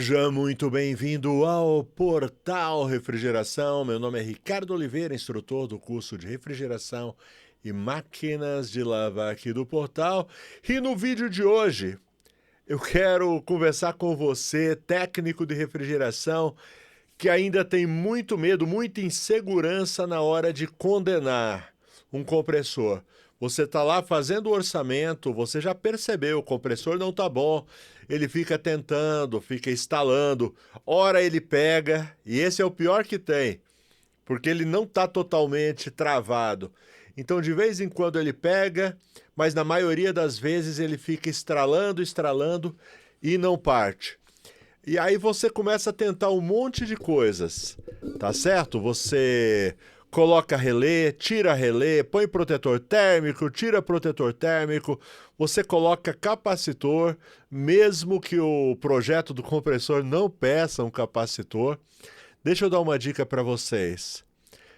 Seja muito bem-vindo ao Portal Refrigeração. Meu nome é Ricardo Oliveira, instrutor do curso de refrigeração e máquinas de lavar aqui do Portal. E no vídeo de hoje, eu quero conversar com você, técnico de refrigeração, que ainda tem muito medo, muita insegurança na hora de condenar um compressor. Você está lá fazendo o orçamento, você já percebeu, o compressor não está bom, ele fica tentando, fica instalando, ora ele pega, e esse é o pior que tem, porque ele não está totalmente travado. Então, de vez em quando ele pega, mas na maioria das vezes ele fica estralando e não parte. E aí você começa a tentar um monte de coisas, tá certo? Você coloca relé, tira relé, põe protetor térmico, tira protetor térmico, você coloca capacitor, mesmo que o projeto do compressor não peça um capacitor. Deixa eu dar uma dica para vocês,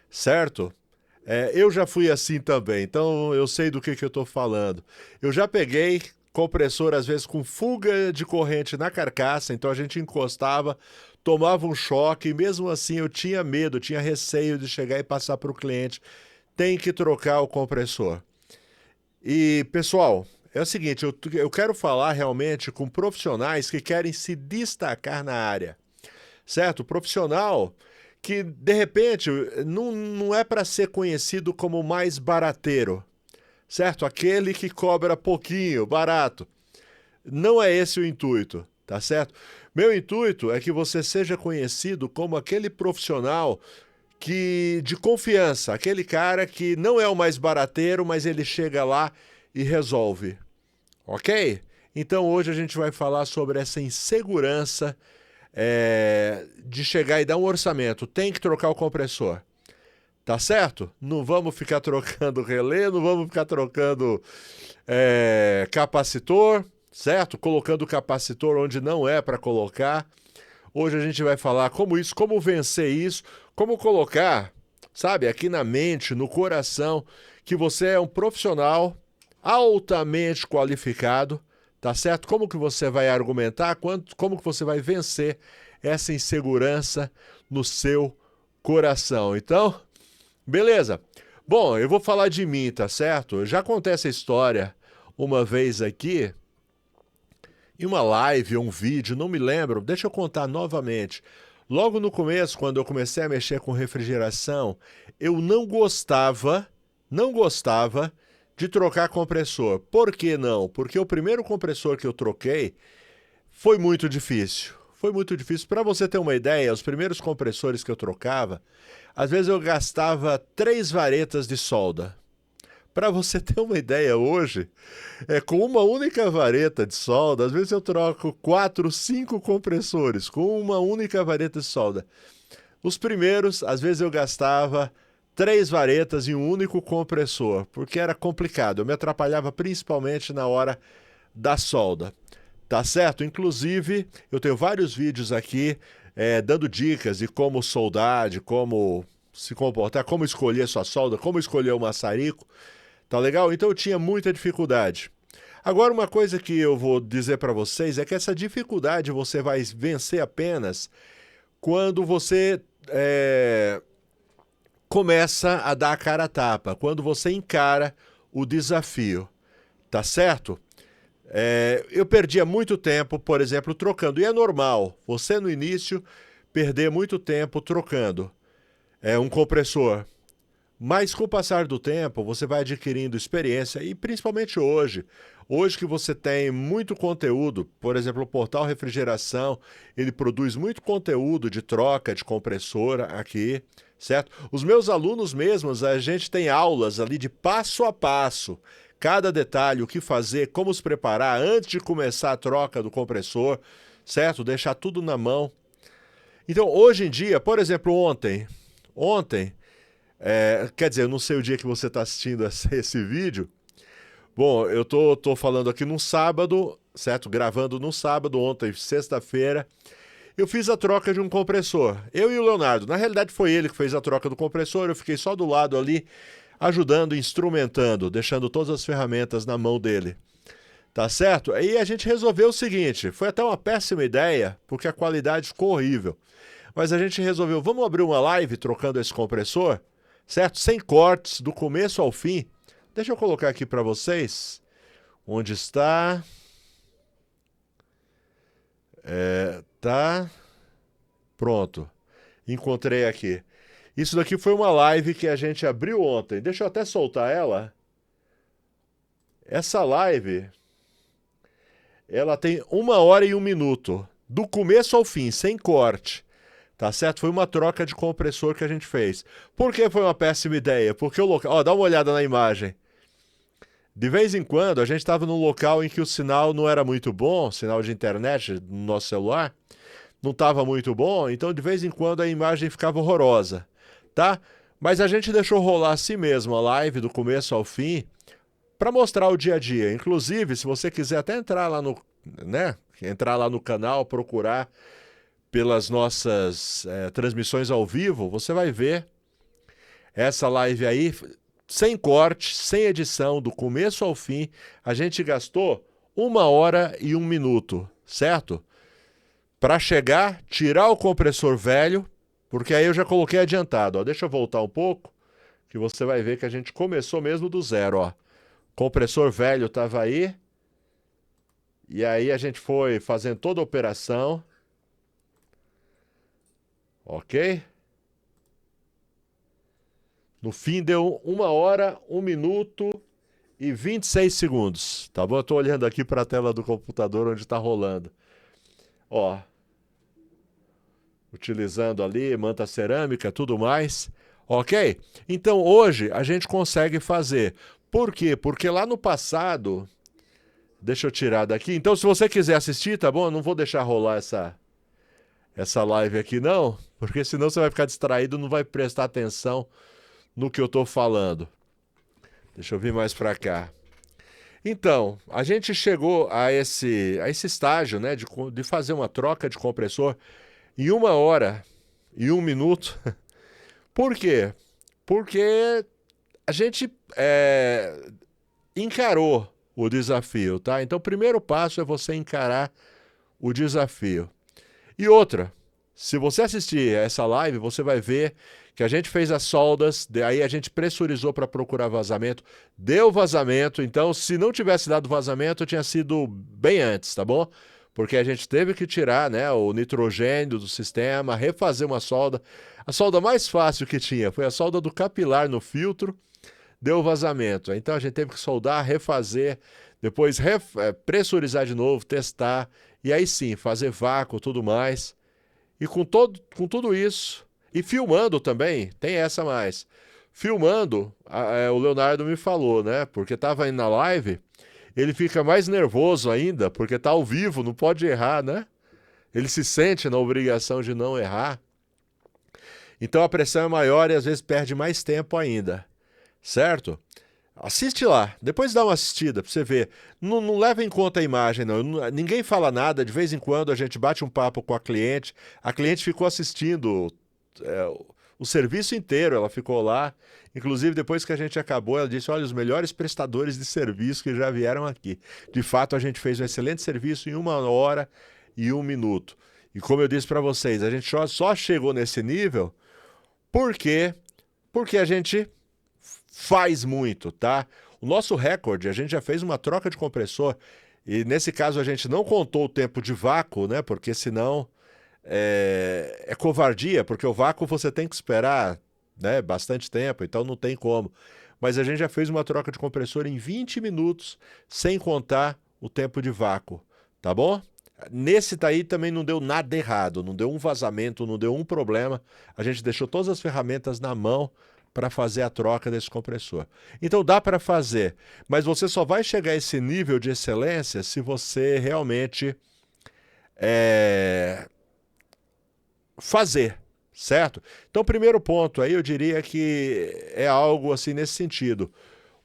certo? Eu já fui assim também, então eu sei do que eu estou falando. Eu já peguei compressor, às vezes, com fuga de corrente na carcaça, então a gente encostava, tomava um choque, e mesmo assim eu tinha medo, tinha receio de chegar e passar para o cliente. Tem que trocar o compressor. E, pessoal, é o seguinte, eu quero falar realmente com profissionais que querem se destacar na área, certo? Profissional que, de repente, não é para ser conhecido como o mais barateiro, certo? Aquele que cobra pouquinho, barato. Não é esse o intuito, tá certo? Meu intuito é que você seja conhecido como aquele profissional de confiança, aquele cara que não é o mais barateiro, mas ele chega lá e resolve, ok? Então hoje a gente vai falar sobre essa insegurança de chegar e dar um orçamento. Tem que trocar o compressor. Tá certo? Não vamos ficar trocando relé, não vamos ficar trocando capacitor, certo? Colocando capacitor onde não é para colocar. Hoje a gente vai falar como vencer isso, como colocar, sabe, aqui na mente, no coração, que você é um profissional altamente qualificado, tá certo? Como que você vai argumentar, como que você vai vencer essa insegurança no seu coração. Então, beleza. Bom, eu vou falar de mim, tá certo? Eu já contei essa história uma vez aqui, em uma live ou um vídeo, não me lembro. Deixa eu contar novamente. Logo no começo, quando eu comecei a mexer com refrigeração, eu não gostava de trocar compressor. Por que não? Porque o primeiro compressor que eu troquei foi muito difícil. Foi muito difícil. Para você ter uma ideia, os primeiros compressores que eu trocava, às vezes eu gastava 3 varetas de solda. Para você ter uma ideia hoje, com uma única vareta de solda, às vezes eu troco 4, 5 compressores com uma única vareta de solda. Os primeiros, às vezes eu gastava 3 varetas em um único compressor, porque era complicado. Eu me atrapalhava principalmente na hora da solda. Tá certo? Inclusive, eu tenho vários vídeos aqui dando dicas de como soldar, de como se comportar, como escolher sua solda, como escolher o maçarico. Tá legal? Então eu tinha muita dificuldade. Agora, uma coisa que eu vou dizer para vocês é que essa dificuldade você vai vencer apenas quando você começa a dar a cara a tapa, quando você encara o desafio. Tá certo? Eu perdia muito tempo, por exemplo, trocando. E é normal, você no início perder muito tempo trocando um compressor. Mas com o passar do tempo, você vai adquirindo experiência e principalmente hoje que você tem muito conteúdo, por exemplo, o Portal Refrigeração, ele produz muito conteúdo de troca de compressor aqui, certo? Os meus alunos mesmos, a gente tem aulas ali de passo a passo, cada detalhe, o que fazer, como se preparar antes de começar a troca do compressor, certo? Deixar tudo na mão. Então, hoje em dia, por exemplo, ontem, quer dizer, eu não sei o dia que você está assistindo esse vídeo. Bom, eu tô falando aqui num sábado, certo? Gravando num sábado, ontem, sexta-feira. Eu fiz a troca de um compressor. Eu e o Leonardo. Na realidade, foi ele que fez a troca do compressor. Eu fiquei só do lado ali, ajudando, instrumentando, deixando todas as ferramentas na mão dele. Tá certo? Aí a gente resolveu o seguinte, foi até uma péssima ideia, porque a qualidade ficou horrível. Mas a gente resolveu, vamos abrir uma live trocando esse compressor, certo? Sem cortes, do começo ao fim. Deixa eu colocar aqui para vocês. Onde está? Tá. Pronto. Encontrei aqui. Isso daqui foi uma live que a gente abriu ontem. Deixa eu até soltar ela. Essa live, ela tem 1 hora e 1 minuto. Do começo ao fim, sem corte. Tá certo? Foi uma troca de compressor que a gente fez. Por que foi uma péssima ideia? Porque o local... Ó, dá uma olhada na imagem. De vez em quando, a gente estava num local em que o sinal não era muito bom, sinal de internet no nosso celular, não estava muito bom, então de vez em quando a imagem ficava horrorosa, tá? Mas a gente deixou rolar assim mesmo a live do começo ao fim, para mostrar o dia a dia. Inclusive, se você quiser até entrar lá no, né, entrar lá no canal, procurar pelas nossas transmissões ao vivo, você vai ver essa live aí, sem corte, sem edição, do começo ao fim. A gente gastou 1 hora e 1 minuto, certo? Para chegar, tirar o compressor velho, porque aí eu já coloquei adiantado. Ó. Deixa eu voltar um pouco, que você vai ver que a gente começou mesmo do zero. Ó. Compressor velho estava aí, e aí a gente foi fazendo toda a operação. Ok? No fim deu 1 hora, 1 minuto e 26 segundos. Tá bom? Eu estou olhando aqui para a tela do computador onde está rolando. Ó. Utilizando ali manta cerâmica, tudo mais. Ok? Então hoje a gente consegue fazer. Por quê? Porque lá no passado... Deixa eu tirar daqui. Então se você quiser assistir, tá bom? Eu não vou deixar rolar essa live aqui não, porque senão você vai ficar distraído, não vai prestar atenção no que eu estou falando. Deixa eu vir mais para cá. Então, a gente chegou a esse estágio, né, de fazer uma troca de compressor em 1 hora e 1 minuto. Por quê? Porque a gente encarou o desafio, tá? Então, o primeiro passo é você encarar o desafio. E outra, se você assistir essa live, você vai ver que a gente fez as soldas, daí a gente pressurizou para procurar vazamento, deu vazamento, então se não tivesse dado vazamento, tinha sido bem antes, tá bom? Porque a gente teve que tirar, né, o nitrogênio do sistema, refazer uma solda. A solda mais fácil que tinha foi a solda do capilar no filtro, deu vazamento. Então a gente teve que soldar, refazer, depois pressurizar de novo, testar, e aí sim, fazer vácuo e tudo mais. E com tudo isso, e filmando também, tem essa mais. Filmando, o Leonardo me falou, né? Porque estava aí na live, ele fica mais nervoso ainda, porque está ao vivo, não pode errar, né? Ele se sente na obrigação de não errar. Então a pressão é maior e às vezes perde mais tempo ainda, certo? Assiste lá, depois dá uma assistida para você ver. Não leva em conta a imagem, não. Ninguém fala nada, de vez em quando a gente bate um papo com a cliente ficou assistindo o serviço inteiro, ela ficou lá. Inclusive, depois que a gente acabou, ela disse, olha, os melhores prestadores de serviço que já vieram aqui. De fato, a gente fez um excelente serviço em 1 hora e 1 minuto. E como eu disse para vocês, a gente só chegou nesse nível porque a gente faz muito, tá? O nosso recorde, a gente já fez uma troca de compressor e nesse caso a gente não contou o tempo de vácuo, né? Porque senão é covardia, porque o vácuo você tem que esperar, né, bastante tempo, então não tem como. Mas a gente já fez uma troca de compressor em 20 minutos, sem contar o tempo de vácuo, tá bom? Nesse daí também não deu nada errado, não deu um vazamento, não deu um problema. A gente deixou todas as ferramentas na mão para fazer a troca desse compressor. Então dá para fazer, mas você só vai chegar a esse nível de excelência se você realmente fazer, certo? Então, primeiro ponto aí eu diria que é algo assim nesse sentido.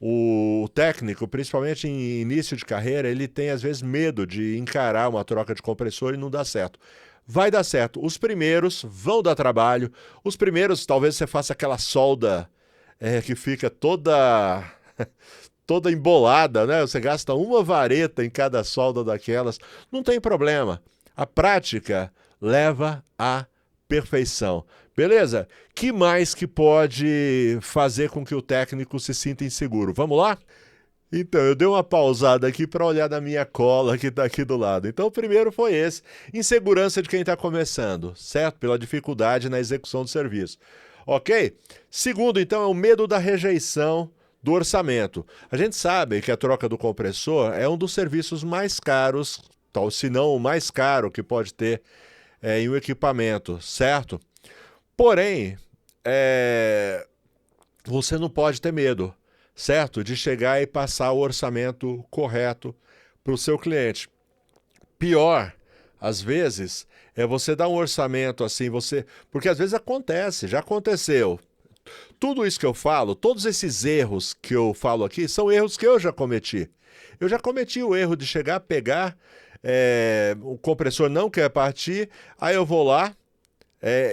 O técnico, principalmente em início de carreira, ele tem às vezes medo de encarar uma troca de compressor e não dá certo. Vai dar certo. Os primeiros vão dar trabalho. Os primeiros, talvez você faça aquela solda que fica toda toda embolada, né? Você gasta uma vareta em cada solda daquelas. Não tem problema. A prática leva à perfeição. Beleza? Que mais que pode fazer com que o técnico se sinta inseguro? Vamos lá? Então, eu dei uma pausada aqui para olhar na minha cola que está aqui do lado. Então, o primeiro foi esse, insegurança de quem está começando, certo? Pela dificuldade na execução do serviço. Ok? Segundo, então, é o medo da rejeição do orçamento. A gente sabe que a troca do compressor é um dos serviços mais caros, tal, se não o mais caro que pode ter em um equipamento, certo? Porém, você não pode ter medo, certo? De chegar e passar o orçamento correto para o seu cliente. Pior, às vezes, é você dar um orçamento assim, porque às vezes acontece, já aconteceu. Tudo isso que eu falo, todos esses erros que eu falo aqui, são erros que eu já cometi. Eu já cometi o erro de chegar, pegar, o compressor não quer partir, aí eu vou lá,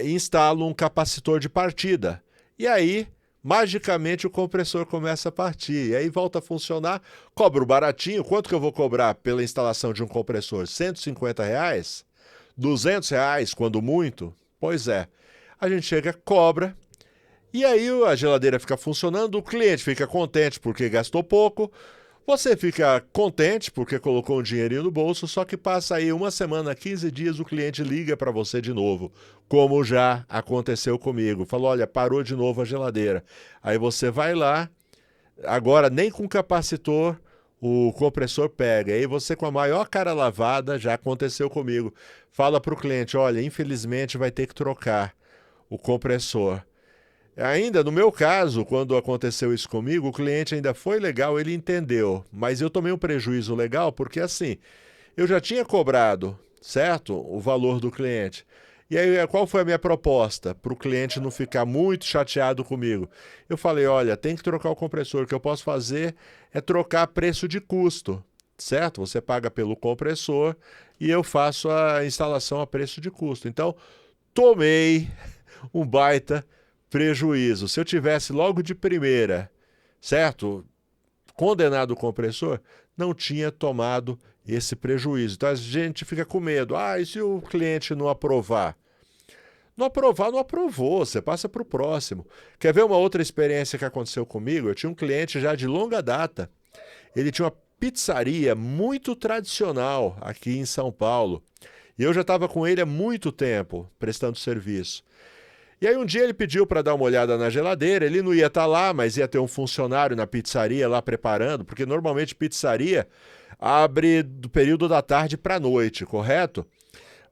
instalo um capacitor de partida. E aí, magicamente, o compressor começa a partir. E aí volta a funcionar, cobro baratinho. Quanto que eu vou cobrar pela instalação de um compressor? R$150? R$200, quando muito? Pois é. A gente chega, cobra, e aí a geladeira fica funcionando, o cliente fica contente porque gastou pouco, você fica contente porque colocou um dinheirinho no bolso, só que passa aí uma semana, 15 dias, o cliente liga para você de novo, como já aconteceu comigo. Falou, olha, parou de novo a geladeira. Aí você vai lá, agora nem com capacitor o compressor pega. Aí você com a maior cara lavada, já aconteceu comigo, fala para o cliente, olha, infelizmente vai ter que trocar o compressor. Ainda no meu caso, quando aconteceu isso comigo, o cliente ainda foi legal, ele entendeu, mas eu tomei um prejuízo legal porque assim, eu já tinha cobrado, certo? O valor do cliente. E aí, qual foi a minha proposta? Para o cliente não ficar muito chateado comigo. Eu falei, olha, tem que trocar o compressor, o que eu posso fazer é trocar preço de custo, certo? Você paga pelo compressor e eu faço a instalação a preço de custo. Então, tomei um baita prejuízo. Se eu tivesse logo de primeira, certo? Condenado o compressor, não tinha tomado esse prejuízo. Então a gente fica com medo. Ah, e se o cliente não aprovar? Não aprovar, não aprovou. Você passa para o próximo. Quer ver uma outra experiência que aconteceu comigo? Eu tinha um cliente já de longa data. Ele tinha uma pizzaria muito tradicional aqui em São Paulo. E eu já estava com ele há muito tempo, prestando serviço. E aí um dia ele pediu para dar uma olhada na geladeira, ele não ia estar lá, mas ia ter um funcionário na pizzaria lá preparando, porque normalmente pizzaria abre do período da tarde para a noite, correto?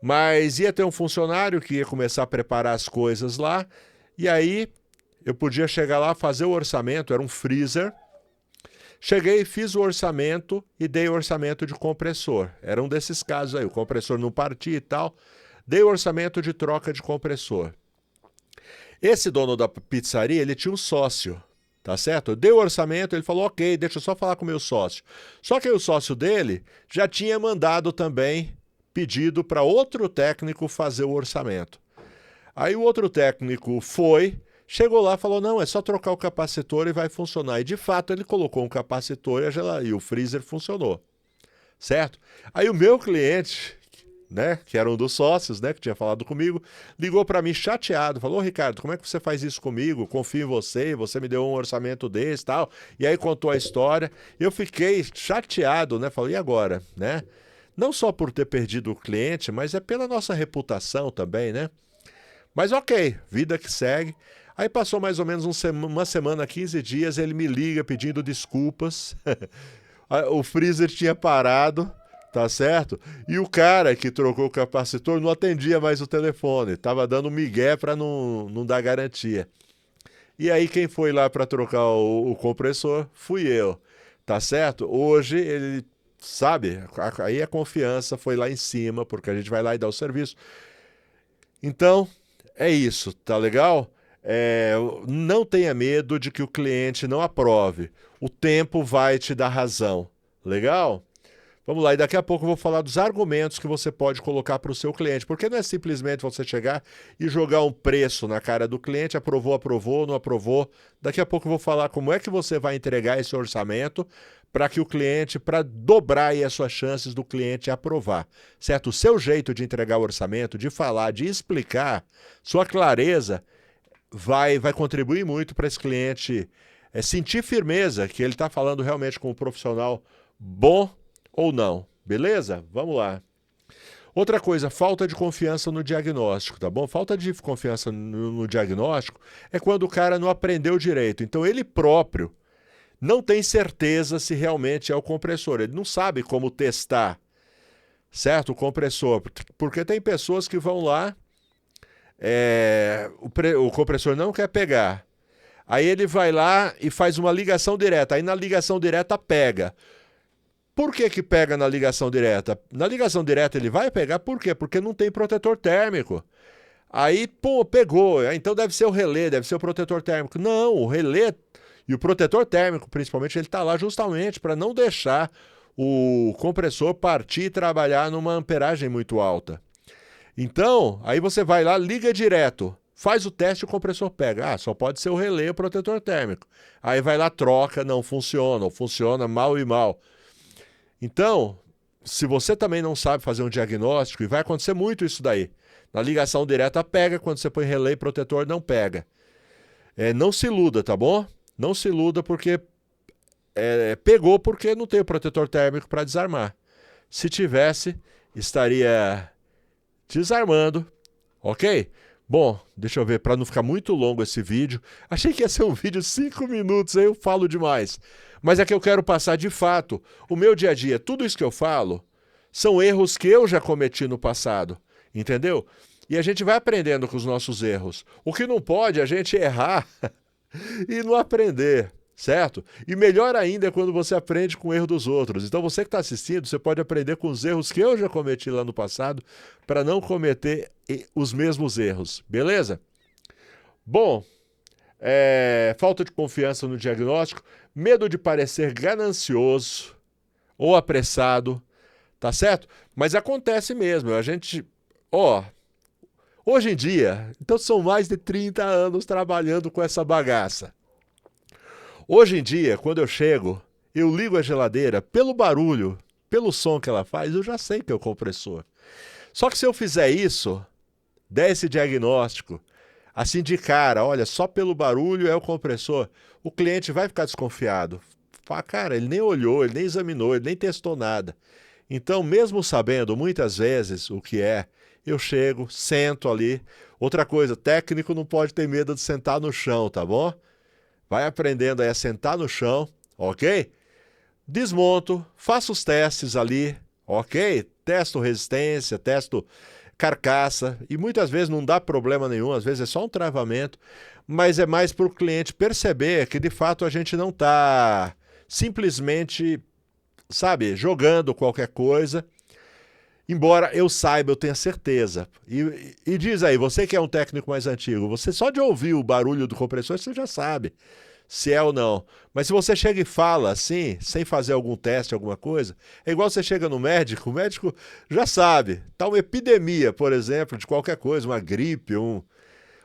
Mas ia ter um funcionário que ia começar a preparar as coisas lá, e aí eu podia chegar lá, fazer o orçamento, era um freezer. Cheguei, fiz o orçamento e dei o orçamento de compressor. Era um desses casos aí, o compressor não partia e tal. Dei o orçamento de troca de compressor. Esse dono da pizzaria, ele tinha um sócio, tá certo? Deu o orçamento, ele falou, ok, deixa eu só falar com o meu sócio. Só que o sócio dele já tinha mandado também pedido para outro técnico fazer o orçamento. Aí o outro técnico foi, chegou lá e falou, não, é só trocar o capacitor e vai funcionar. E de fato ele colocou um capacitor e o freezer funcionou, certo? Aí o meu cliente, né, que era um dos sócios, né, que tinha falado comigo, ligou para mim chateado, falou, Ricardo, como é que você faz isso comigo? Confio em você, você me deu um orçamento desse e tal. E aí contou a história. Eu fiquei chateado, né, falei, e agora, né? Não só por ter perdido o cliente, mas é pela nossa reputação também, né? Mas ok, vida que segue. Aí passou mais ou menos uma semana, 15 dias, ele me liga pedindo desculpas. O freezer tinha parado, tá certo? E o cara que trocou o capacitor não atendia mais o telefone, tava dando migué para não dar garantia. E aí quem foi lá para trocar o compressor fui eu, tá certo? Hoje ele, sabe, aí a confiança foi lá em cima, porque a gente vai lá e dá o serviço. Então, é isso, tá legal? Não tenha medo de que o cliente não aprove. O tempo vai te dar razão. Legal? Vamos lá, e daqui a pouco eu vou falar dos argumentos que você pode colocar para o seu cliente, porque não é simplesmente você chegar e jogar um preço na cara do cliente, aprovou, aprovou, não aprovou. Daqui a pouco eu vou falar como é que você vai entregar esse orçamento para que o cliente, para dobrar aí as suas chances do cliente aprovar, certo? O seu jeito de entregar o orçamento, de falar, de explicar, sua clareza vai contribuir muito para esse cliente sentir firmeza que ele está falando realmente com um profissional bom ou não, beleza? Vamos lá. Outra coisa, falta de confiança no diagnóstico, tá bom? Falta de confiança no diagnóstico é quando o cara não aprendeu direito. Então ele próprio não tem certeza se realmente é o compressor. Ele não sabe como testar, certo? O compressor. Porque tem pessoas que vão lá, o compressor não quer pegar. Aí ele vai lá e faz uma ligação direta. Aí na ligação direta pega. Por que que pega na ligação direta? Na ligação direta ele vai pegar, por quê? Porque não tem protetor térmico. Aí, pô, pegou. Então deve ser o relé, deve ser o protetor térmico. Não, o relé e o protetor térmico, principalmente, ele está lá justamente para não deixar o compressor partir e trabalhar numa amperagem muito alta. Então, aí você vai lá, liga direto. Faz o teste e o compressor pega. Ah, só pode ser o relé e o protetor térmico. Aí vai lá, troca, não funciona, ou funciona mal e mal. Então, se você também não sabe fazer um diagnóstico, e vai acontecer muito isso daí. Na ligação direta pega, quando você põe relé e protetor não pega. Não se iluda, tá bom? Não se iluda porque pegou porque não tem o protetor térmico para desarmar. Se tivesse, estaria desarmando, ok? Bom, deixa eu ver, para não ficar muito longo esse vídeo. Achei que ia ser um vídeo 5 minutos, aí eu falo demais. Mas é que eu quero passar de fato o meu dia a dia. Tudo isso que eu falo são erros que eu já cometi no passado, entendeu? E a gente vai aprendendo com os nossos erros. O que não pode é a gente errar e não aprender, certo? E melhor ainda é quando você aprende com o erro dos outros. Então você que está assistindo, você pode aprender com os erros que eu já cometi lá no passado para não cometer os mesmos erros, beleza? Bom, falta de confiança no diagnóstico, medo de parecer ganancioso ou apressado, tá certo? Mas acontece mesmo, a gente, hoje em dia, então são mais de 30 anos trabalhando com essa bagaça. Hoje em dia, quando eu chego, eu ligo a geladeira, pelo barulho, pelo som que ela faz, eu já sei que é o compressor. Só que se eu fizer isso, der esse diagnóstico, assim de cara, olha, só pelo barulho é o compressor, o cliente vai ficar desconfiado. Fala, cara, ele nem olhou, ele nem examinou, ele nem testou nada. Então, mesmo sabendo muitas vezes o que é, eu chego, sento ali. Outra coisa, técnico não pode ter medo de sentar no chão, tá bom? Vai aprendendo aí a sentar no chão, ok? Desmonto, faço os testes ali, ok? Testo resistência, testo carcaça, e muitas vezes não dá problema nenhum, às vezes é só um travamento, mas é mais para o cliente perceber que de fato a gente não está simplesmente, sabe, jogando qualquer coisa, embora eu saiba, eu tenha certeza. E diz aí, você que é um técnico mais antigo, você só de ouvir o barulho do compressor, você já sabe se é ou não. Mas se você chega e fala assim, sem fazer algum teste, alguma coisa, é igual você chega no médico, o médico já sabe. Tá uma epidemia, por exemplo, de qualquer coisa, uma gripe, o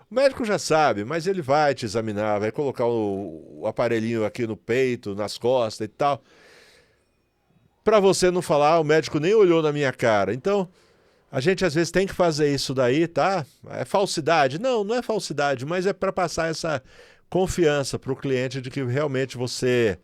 médico já sabe, mas ele vai te examinar, vai colocar o aparelhinho aqui no peito, nas costas e tal. Para você não falar, o médico nem olhou na minha cara. Então, a gente às vezes tem que fazer isso daí, tá? É falsidade? Não, não é falsidade, mas é para passar essa confiança para o cliente de que realmente você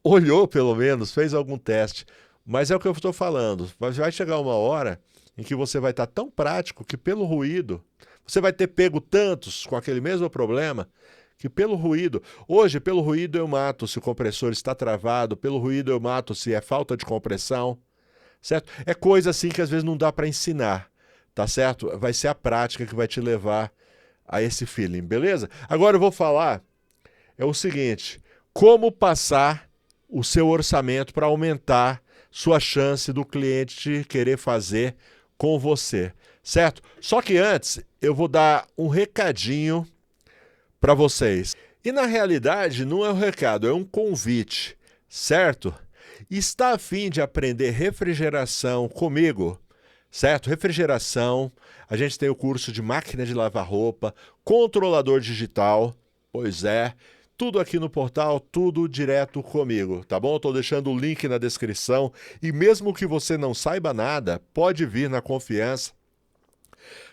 olhou pelo menos, fez algum teste. Mas é o que eu estou falando, vai chegar uma hora em que você vai estar tão prático que pelo ruído, você vai ter pego tantos com aquele mesmo problema, que pelo ruído, hoje pelo ruído eu mato se o compressor está travado, pelo ruído eu mato se é falta de compressão, certo? É coisa assim que às vezes não dá para ensinar, tá certo? Vai ser a prática que vai te levar a esse feeling, beleza? Agora eu vou falar o seguinte, como passar o seu orçamento para aumentar sua chance do cliente querer fazer com você, certo? Só que antes eu vou dar um recadinho para vocês. E na realidade não é um recado, é um convite, certo? Está a fim de aprender refrigeração comigo, certo? Refrigeração, a gente tem o curso de máquina de lavar roupa, controlador digital, pois é, tudo aqui no portal, tudo direto comigo, tá bom? Estou deixando o link na descrição e mesmo que você não saiba nada, pode vir na confiança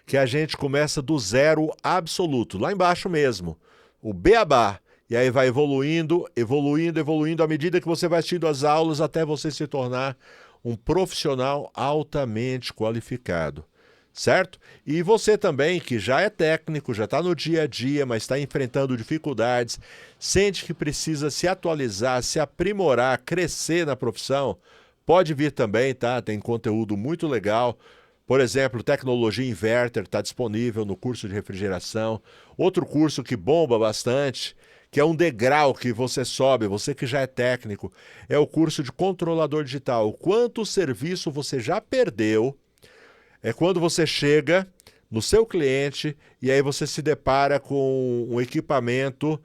que a gente começa do zero absoluto, lá embaixo mesmo, o beabá. E aí vai evoluindo, evoluindo, evoluindo, à medida que você vai assistindo as aulas, até você se tornar um profissional altamente qualificado, certo? E você também, que já é técnico, já está no dia a dia, mas está enfrentando dificuldades, sente que precisa se atualizar, se aprimorar, crescer na profissão, pode vir também, tá? Tem conteúdo muito legal. Por exemplo, tecnologia inverter está disponível no curso de refrigeração. Outro curso que bomba bastante, que é um degrau que você sobe, você que já é técnico, é o curso de controlador digital. Quanto serviço você já perdeu é quando você chega no seu cliente e aí você se depara com um equipamento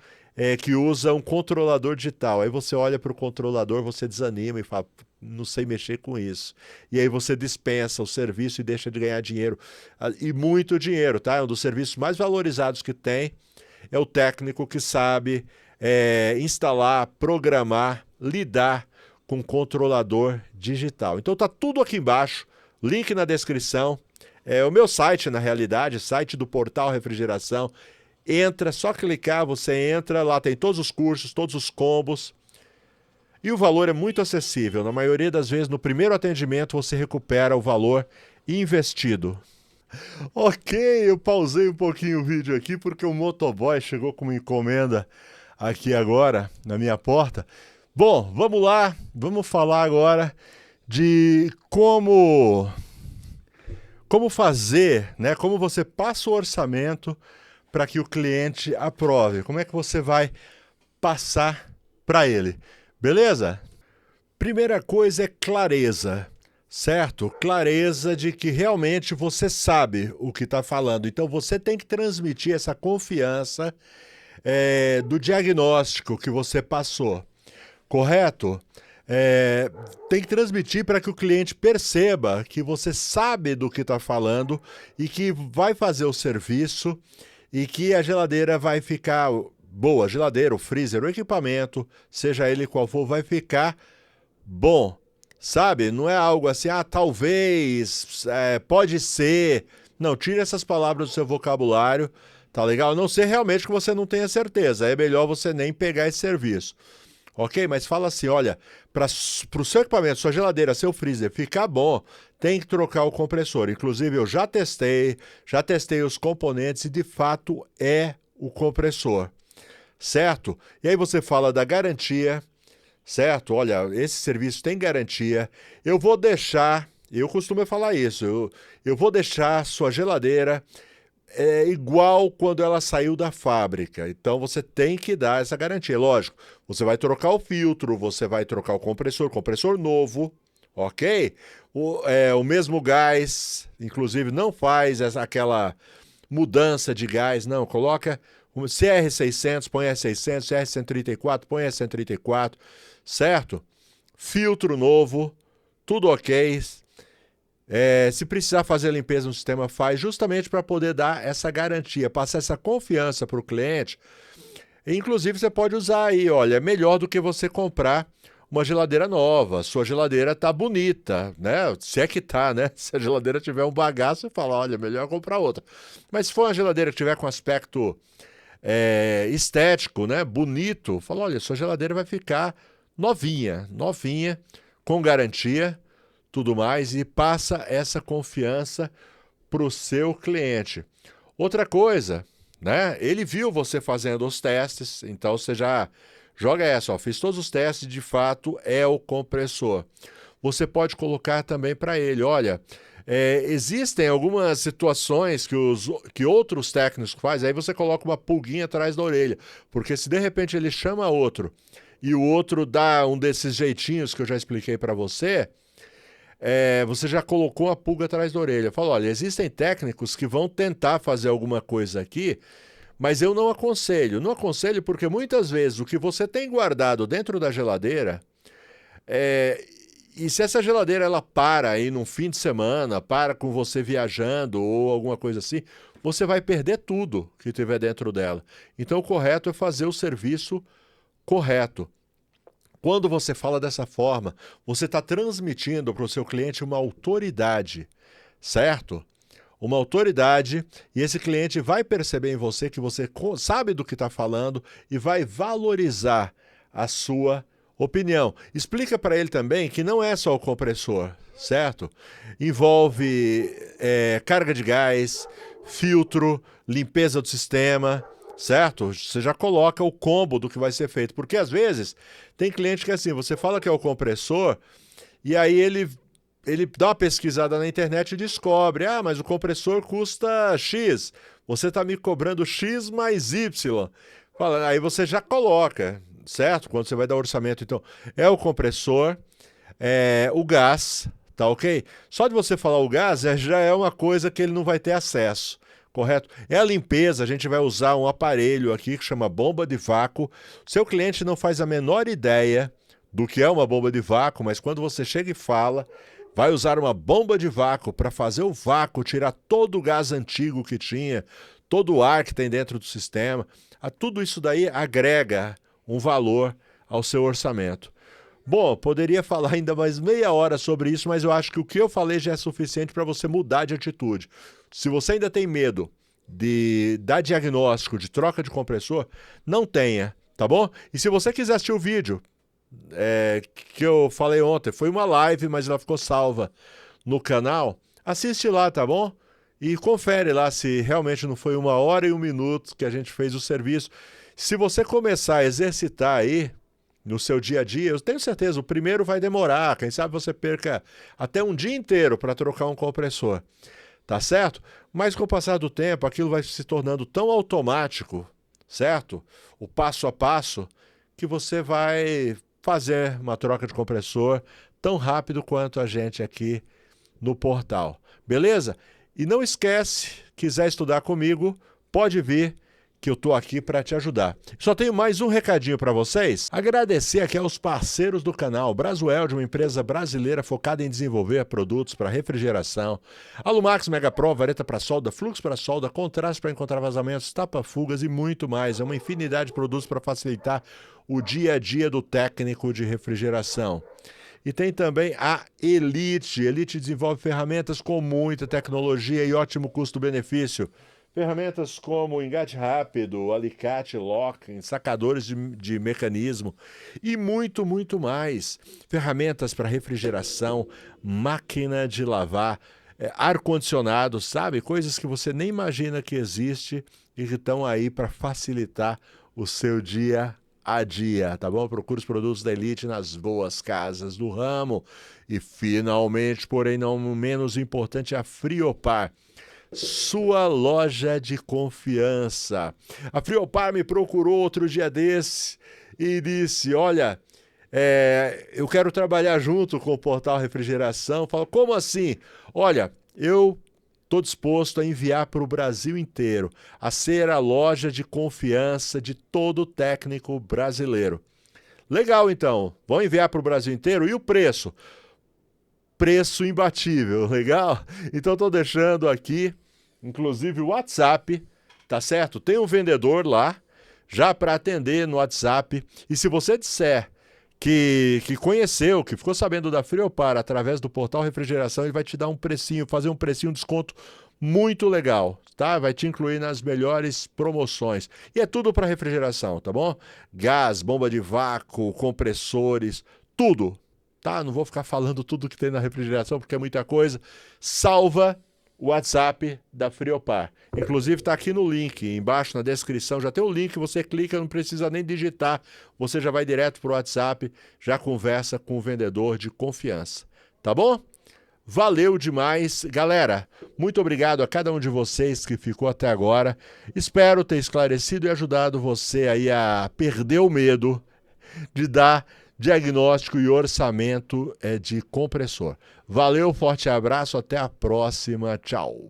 que usa um controlador digital. Aí você olha para o controlador, você desanima e fala, não sei mexer com isso. E aí você dispensa o serviço e deixa de ganhar dinheiro. E muito dinheiro, tá? É um dos serviços mais valorizados que tem. É o técnico que sabe instalar, programar, lidar com controlador digital. Então tá tudo aqui embaixo, link na descrição. É o meu site, na realidade, site do Portal Refrigeração. Entra, só clicar, você entra, lá tem todos os cursos, todos os combos. E o valor é muito acessível. Na maioria das vezes, no primeiro atendimento, você recupera o valor investido. Ok, eu pausei um pouquinho o vídeo aqui porque o motoboy chegou com uma encomenda aqui agora na minha porta. Bom, vamos lá, vamos falar agora de como fazer, né? Como você passa o orçamento para que o cliente aprove. Como é que você vai passar para ele, beleza? Primeira coisa é clareza. Certo? Clareza de que realmente você sabe o que está falando. Então você tem que transmitir essa confiança do diagnóstico que você passou. Correto? Tem que transmitir para que o cliente perceba que você sabe do que está falando e que vai fazer o serviço e que a geladeira vai ficar boa. A geladeira, o freezer, o equipamento, seja ele qual for, vai ficar bom. Sabe? Não é algo assim, talvez, pode ser. Não, tire essas palavras do seu vocabulário, tá legal? A não ser realmente que você não tenha certeza. É melhor você nem pegar esse serviço. Ok? Mas fala assim, olha, para o seu equipamento, sua geladeira, seu freezer ficar bom, tem que trocar o compressor. Inclusive, eu já testei os componentes e de fato é o compressor. Certo? E aí você fala da garantia. Certo? Olha, esse serviço tem garantia. Eu vou deixar, eu costumo falar isso, eu vou deixar sua geladeira igual quando ela saiu da fábrica. Então você tem que dar essa garantia. Lógico, você vai trocar o filtro, você vai trocar o compressor novo, ok? O mesmo gás, inclusive não faz aquela mudança de gás, não, coloca CR600, põe R600, CR134, põe R134, certo? Filtro novo, tudo ok. Se precisar fazer a limpeza no sistema, faz, justamente para poder dar essa garantia, passar essa confiança para o cliente. Inclusive, você pode usar aí, olha, é melhor do que você comprar uma geladeira nova. Sua geladeira tá bonita, né? Se é que tá, né? Se a geladeira tiver um bagaço, você fala, olha, melhor comprar outra. Mas se for uma geladeira que tiver com aspecto estético, né? Bonito, fala, olha, sua geladeira vai ficar novinha, com garantia, tudo mais, e passa essa confiança para o seu cliente. Outra coisa, né? Ele viu você fazendo os testes, então você já joga essa, ó, fiz todos os testes, de fato é o compressor. Você pode colocar também para ele, olha, existem algumas situações que outros técnicos fazem, aí você coloca uma pulguinha atrás da orelha, porque se de repente ele chama outro e o outro dá um desses jeitinhos que eu já expliquei para você, você já colocou uma pulga atrás da orelha. Fala, olha, existem técnicos que vão tentar fazer alguma coisa aqui, mas eu não aconselho. Não aconselho porque muitas vezes o que você tem guardado dentro da geladeira E se essa geladeira ela para aí num fim de semana, para com você viajando ou alguma coisa assim, você vai perder tudo que tiver dentro dela. Então o correto é fazer o serviço correto. Quando você fala dessa forma, você está transmitindo para o seu cliente uma autoridade, certo? Uma autoridade, e esse cliente vai perceber em você que você sabe do que está falando e vai valorizar a sua opinião. Explica para ele também que não é só o compressor, certo? Envolve carga de gás, filtro, limpeza do sistema, certo? Você já coloca o combo do que vai ser feito. Porque às vezes tem cliente que assim, você fala que é o compressor e aí ele dá uma pesquisada na internet e descobre, mas o compressor custa X, você está me cobrando X mais Y. Aí você já coloca, certo? Quando você vai dar orçamento, então, é o compressor, o gás, tá ok? Só de você falar o gás já é uma coisa que ele não vai ter acesso, correto? É a limpeza, a gente vai usar um aparelho aqui que chama bomba de vácuo. Seu cliente não faz a menor ideia do que é uma bomba de vácuo, mas quando você chega e fala, vai usar uma bomba de vácuo para fazer o vácuo, tirar todo o gás antigo que tinha, todo o ar que tem dentro do sistema. Tudo isso daí agrega um valor ao seu orçamento. Bom, poderia falar ainda mais meia hora sobre isso, mas eu acho que o que eu falei já é suficiente para você mudar de atitude. Se você ainda tem medo de dar diagnóstico de troca de compressor, não tenha, tá bom? E se você quiser assistir o vídeo que eu falei ontem, foi uma live, mas ela ficou salva no canal, assiste lá, tá bom? E confere lá se realmente não foi 1 hora e 1 minuto que a gente fez o serviço. Se você começar a exercitar aí no seu dia a dia, eu tenho certeza, o primeiro vai demorar, quem sabe você perca até um dia inteiro para trocar um compressor, tá certo? Mas com o passar do tempo, aquilo vai se tornando tão automático, certo? O passo a passo, que você vai fazer uma troca de compressor tão rápido quanto a gente aqui no portal, beleza? E não esquece, quiser estudar comigo, pode vir que eu estou aqui para te ajudar. Só tenho mais um recadinho para vocês. Agradecer aqui aos parceiros do canal. Brasuel, uma empresa brasileira focada em desenvolver produtos para refrigeração. Alumax Mega Pro, vareta para solda, fluxo para solda, contraste para encontrar vazamentos, tapa-fugas e muito mais. É uma infinidade de produtos para facilitar o dia a dia do técnico de refrigeração. E tem também a Elite. Elite desenvolve ferramentas com muita tecnologia e ótimo custo-benefício. Ferramentas como engate rápido, alicate, locking, sacadores de mecanismo e muito, muito mais. Ferramentas para refrigeração, máquina de lavar, ar-condicionado, sabe? Coisas que você nem imagina que existe e que estão aí para facilitar o seu dia a dia, tá bom? Procure os produtos da Elite nas boas casas do ramo. E finalmente, porém não menos importante, a Friopar. Sua loja de confiança. A Friopar me procurou outro dia desse e disse, olha, eu quero trabalhar junto com o Portal Refrigeração. Falo, como assim? Olha, eu estou disposto a enviar para o Brasil inteiro, a ser a loja de confiança de todo técnico brasileiro. Legal, então. Vão enviar para o Brasil inteiro? E o preço? Preço imbatível, legal? Então estou deixando aqui, inclusive o WhatsApp, tá certo? Tem um vendedor lá, já para atender no WhatsApp. E se você disser que conheceu, que ficou sabendo da Friopar através do Portal Refrigeração, ele vai te dar um precinho, fazer um precinho, um desconto muito legal, tá? Vai te incluir nas melhores promoções. E é tudo para refrigeração, tá bom? Gás, bomba de vácuo, compressores, tudo. Tá? Não vou ficar falando tudo que tem na refrigeração, porque é muita coisa. Salva o WhatsApp da Friopar. Inclusive está aqui no link, embaixo na descrição, já tem o link, você clica, não precisa nem digitar, você já vai direto para o WhatsApp, já conversa com o vendedor de confiança. Tá bom? Valeu demais. Galera, muito obrigado a cada um de vocês que ficou até agora. Espero ter esclarecido e ajudado você aí a perder o medo de dar diagnóstico e orçamento de compressor. Valeu, forte abraço, até a próxima, tchau.